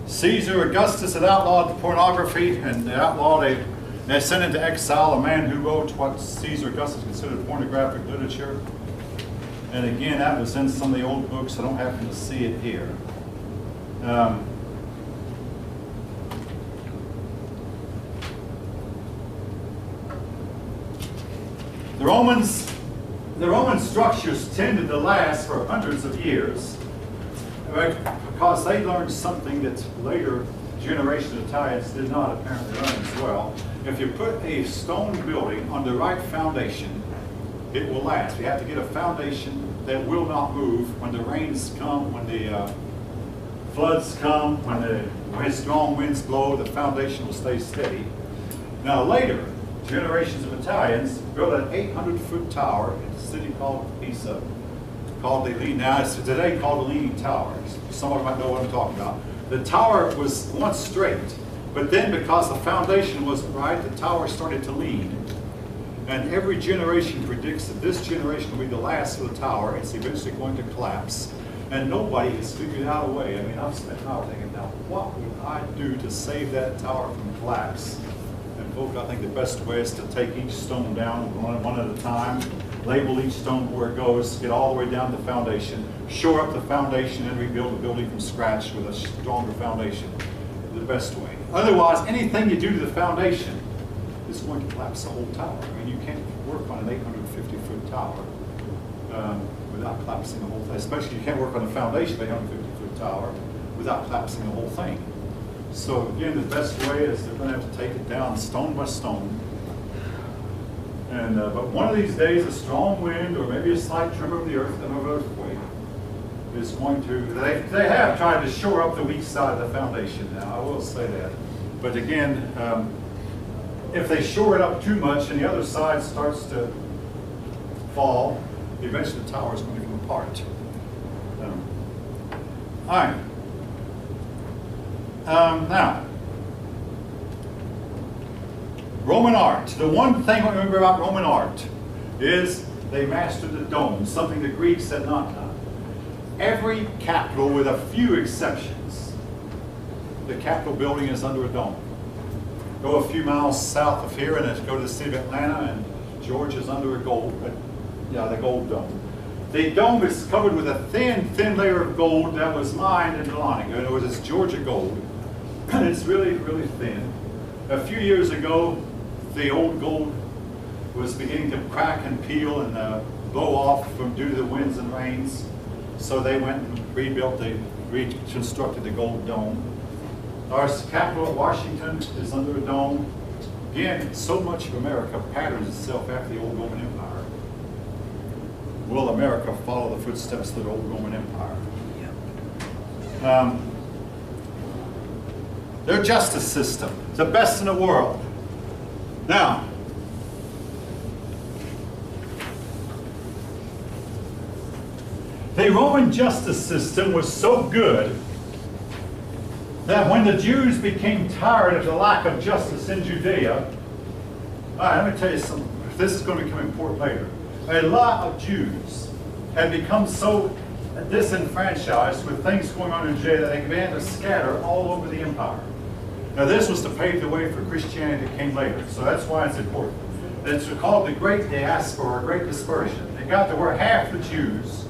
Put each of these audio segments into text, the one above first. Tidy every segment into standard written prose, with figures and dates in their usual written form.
Caesar Augustus had outlawed pornography and they sent into exile a man who wrote what Caesar Augustus considered pornographic literature. And again, that was in some of the old books. I don't happen to see it here. The Roman structures tended to last for hundreds of years, right? Because they learned something that later generations of Italians did not apparently learn as well. If you put a stone building on the right foundation, it will last. You have to get a foundation that will not move when the rains come, when the floods come, when strong winds blow, the foundation will stay steady. Now later, generations of Italians built an 800-foot tower in a city called Pisa, called the Leaning. Now it's today called the Leaning Tower. Someone might know what I'm talking about. The tower was once straight, but then because the foundation wasn't right, the tower started to lean. And every generation predicts that this generation will be the last of the tower. It's eventually going to collapse. And nobody has figured out a way. I mean, I've spent an hour thinking, now, what would I do to save that tower from collapse? And folks, I think the best way is to take each stone down one at a time, label each stone where it goes, get all the way down to the foundation, shore up the foundation, and rebuild the building from scratch with a stronger foundation. The best way. Otherwise, anything you do to the foundation is going to collapse the whole tower. I mean, you can't work on an 850-foot tower without collapsing the whole thing. Especially you can't work on a foundation of an 850-foot tower without collapsing the whole thing. So again, the best way is they're going to have to take it down stone by stone. And but one of these days, a strong wind or maybe a slight tremor of the earth, an earthquake, is going to. They have tried to shore up the weak side of the foundation. Now, I will say that. But again, if they shore it up too much and the other side starts to fall, eventually the tower is going to come apart. All right. Now, Roman art. The one thing I remember about Roman art is they mastered the dome, something the Greeks had not done. Every capital, with a few exceptions, the Capitol building is under a dome. Go a few miles south of here and go to the city of Atlanta, and Georgia's under a the gold dome. The dome is covered with a thin layer of gold that was mined in Dahlonega. In other words, it's Georgia gold. And it's really, really thin. A few years ago, the old gold was beginning to crack and peel and blow off due to the winds and rains. So they went and reconstructed the gold dome. Our capital, Washington, is under a dome. Again, so much of America patterns itself after the old Roman Empire. Will America follow the footsteps of the old Roman Empire? Their justice system, the best in the world. Now, the Roman justice system was so good that when the Jews became tired of the lack of justice in Judea, all right, let me tell you something. This is going to become important later. A lot of Jews had become so disenfranchised with things going on in Judea that they began to scatter all over the empire. Now this was to pave the way for Christianity that came later, so that's why it's important. It's called the Great Diaspora, or Great Dispersion. It got to where half the Jews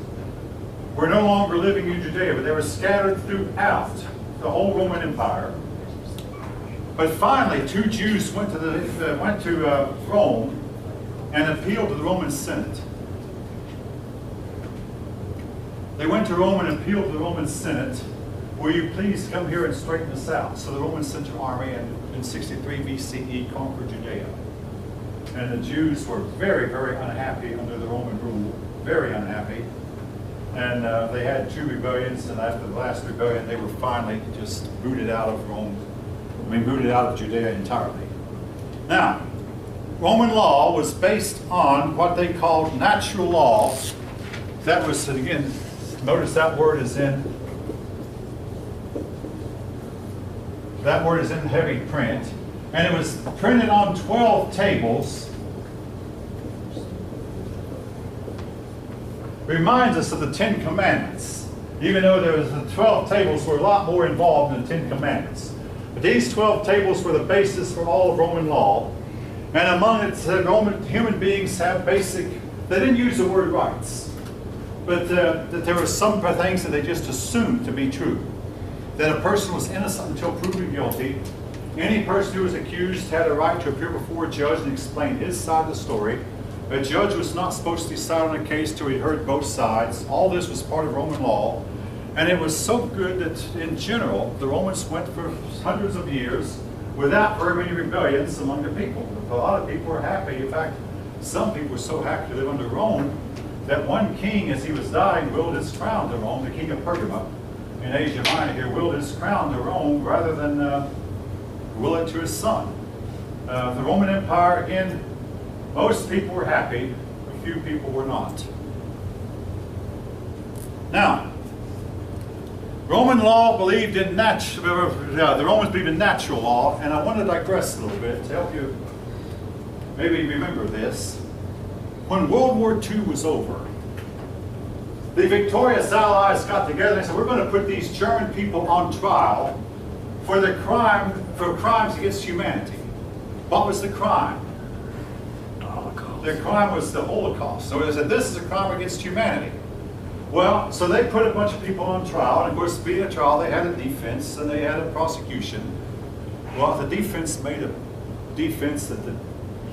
were no longer living in Judea, but they were scattered throughout the whole Roman Empire. But finally, two Jews went to Rome and appealed to the Roman Senate. They went to Rome and appealed to the Roman Senate, will you please come here and straighten us out? So the Roman sent an army and in 63 BCE conquered Judea. And the Jews were very, very unhappy under the Roman rule, very unhappy. And they had two rebellions, and after the last rebellion, they were finally just booted out of Rome. Booted out of Judea entirely. Now, Roman law was based on what they called natural law. That was, again, notice that word is in heavy print. And it was printed on 12 tables. Reminds us of the 10 Commandments. even though there was the 12 tables were a lot more involved than the 10 Commandments. But these 12 tables were the basis for all of Roman law. And among it, Roman human beings have basic, they didn't use the word rights, but that there were some things that they just assumed to be true. That a person was innocent until proven guilty. Any person who was accused had a right to appear before a judge and explain his side of the story. A judge was not supposed to decide on a case till he heard both sides. All this was part of Roman law. And it was so good that, in general, the Romans went for hundreds of years without very many rebellions among the people. A lot of people were happy. In fact, some people were so happy to live under Rome that one king, as he was dying, willed his crown to Rome, the king of Pergamum in Asia Minor here, willed his crown to Rome rather than will it to his son. The Roman Empire, again, most people were happy, a few people were not. Now, Roman law believed in the Romans believed in natural law, and I want to digress a little bit to help you maybe remember this. When World War II was over, the victorious Allies got together and said, we're going to put these German people on trial for crimes against humanity. What was the crime? The Holocaust. The crime was the Holocaust. So they said, this is a crime against humanity. Well, so they put a bunch of people on trial, and of course, being a trial, they had a defense and they had a prosecution. Well, the defense made a defense that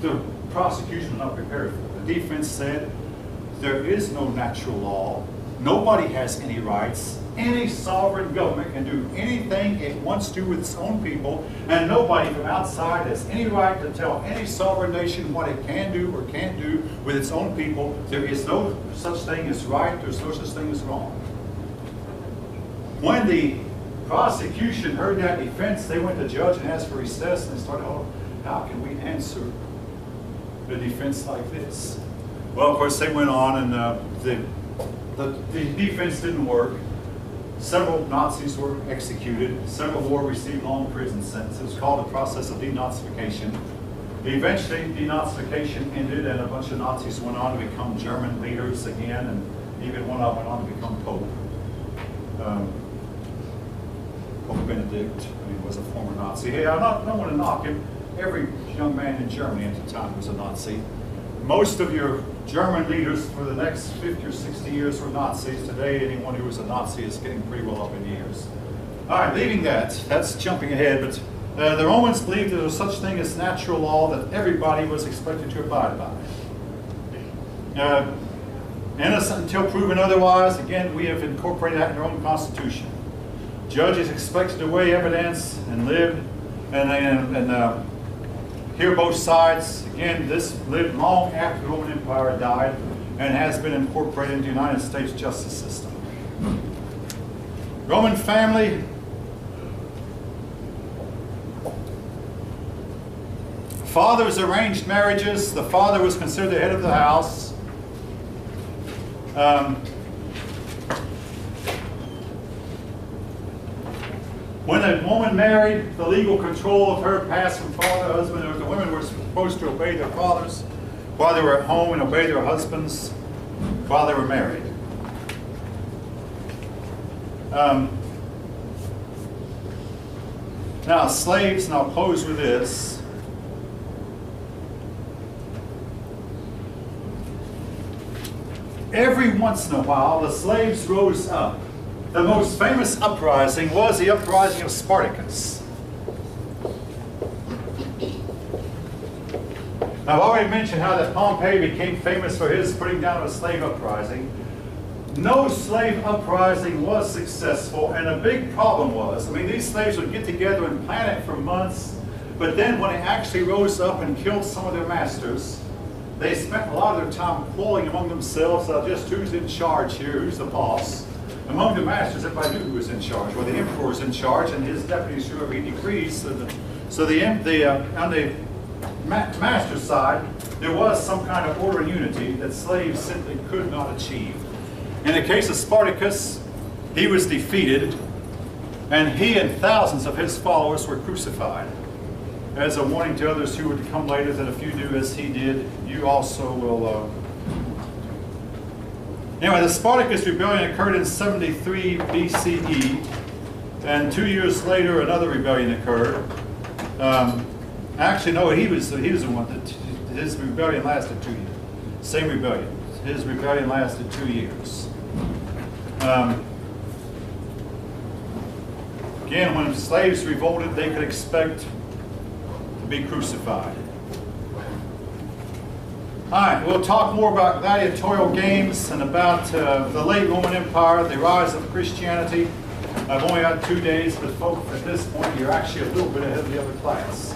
the prosecution was not prepared for. The defense said, there is no natural law. Nobody has any rights. Any sovereign government can do anything it wants to with its own people, and nobody from outside has any right to tell any sovereign nation what it can do or can't do with its own people. There is no such thing as right, there's no such thing as wrong. When the prosecution heard that defense, they went to the judge and asked for recess, and they started, oh, how can we answer the defense like this? Well, of course, they went on, and the defense didn't work. Several Nazis were executed. Several more received long prison sentences. It was called the process of denazification. Eventually, denazification ended, and a bunch of Nazis went on to become German leaders again, and even one of them went on to become Pope. Pope Benedict, he was a former Nazi. Hey, I don't want to knock him. Every young man in Germany at the time was a Nazi. Most of your German leaders for the next 50 or 60 years were Nazis. Today, anyone who is a Nazi is getting pretty well up in years. All right, leaving that, that's jumping ahead, but the Romans believed there was such thing as natural law that everybody was expected to abide by. Innocent until proven otherwise, again, we have incorporated that in our own Constitution. Judges expected to weigh evidence and live and hear both sides. Again, this lived long after the Roman Empire died and has been incorporated into the United States justice system. Roman family. Fathers arranged marriages. The father was considered the head of the house. When a woman married, the legal control of her passed from father to husband. The women were supposed to obey their fathers while they were at home and obey their husbands while they were married. Now, slaves, and I'll close with this. Every once in a while, the slaves rose up. The most famous uprising was the uprising of Spartacus. Now, I've already mentioned how that Pompey became famous for his putting down a slave uprising. No slave uprising was successful, and a big problem was, these slaves would get together and plan it for months, but then when they actually rose up and killed some of their masters, they spent a lot of their time quarreling among themselves about just who's in charge here, who's the boss. Among the masters, everybody knew who was in charge. Well, the emperor was in charge, and his deputies, whoever he decrees. On the master's side, there was some kind of order and unity that slaves simply could not achieve. In the case of Spartacus, he was defeated, and he and thousands of his followers were crucified. As a warning to others who would come later that if you do as he did, you also will Anyway, the Spartacus rebellion occurred in 73 BCE, and 2 years later another rebellion occurred. Actually, no, he was the one that his rebellion lasted 2 years. Same rebellion. His rebellion lasted 2 years. Again, when slaves revolted, they could expect to be crucified. All right, we'll talk more about gladiatorial games and about the late Roman Empire, the rise of Christianity. I've only got 2 days, but folks, at this point, you're actually a little bit ahead of the other class.